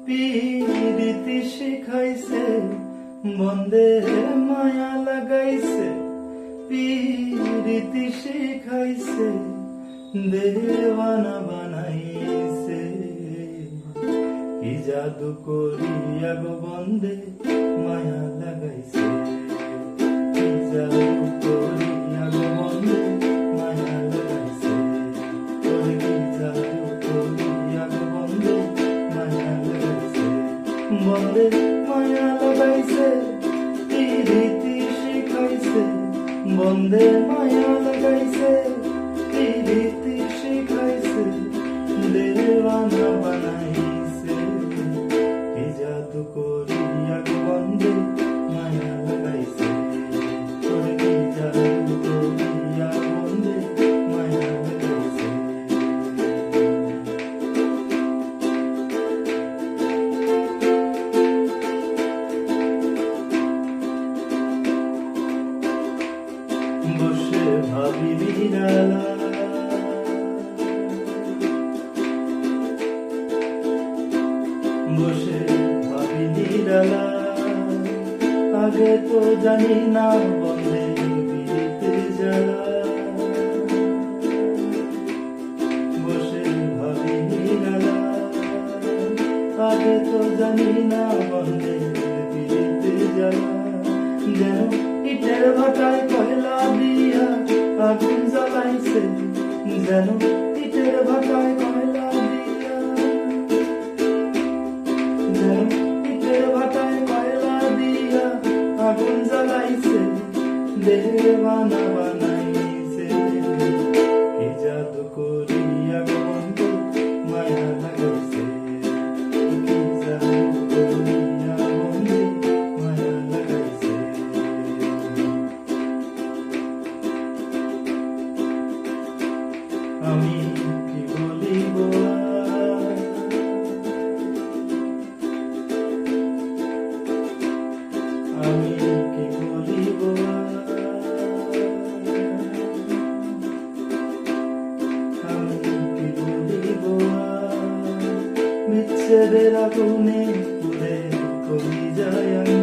পীরিতি শিখাইছে বন্দে মায়া লাগাইছে, পীরিতি শিখাইছে দেওয়ানা বানাইছে। কি জাদু করিয়া গো বন্দে মায়া লাগাইছে, কি জাদু করিয়া গো বন্দে মায়া লাগাইছে, ওরে কি জাদু করিয়া গো বন্দে মায়া লাগাইছে। বন্দে মায়া লাগাইছে পীরিতি শিখাইছে, বন্দে মায়া লাগাইছে পীরিতি শিখাইছে দেওয়ানা বানাইছে। কি জাদু করিয়া গো বন্দে মায়া লাগাইছে, ওরে কি জাদু করিয়া বন্দে মায়া লাগাইছে। বসে ভাবি বিড়ালা, বসে ভাবি নিরালা, আগে তো জানি না বন্দে পীরিতের জ্বালা। বসে ভাবি নিরালা, আগে তো জানি না বন্দে পীরিতের জ্বালা। যেন ইটের ভাটায় কয়লা দিয়া আগুন জ্বালাইছে, যেন ইটের ভাটায় কয়লা দিয়া, যেন ইটের ভাটায় কয়লা দিয়া আগুন জ্বালাইছে দেওয়ানা বানাইছে। কি জাদু করিয়া গো বন্দে মায়া লাগাইছে, কি জাদু করিয়া বন্দে মায়া লাগাইছে। আমি কি বলিব আর, আমি কি বলিব আর, আমি কি বলিব আর। বিচ্ছেদের আগুনে পুড়ে কবি যায় আমি।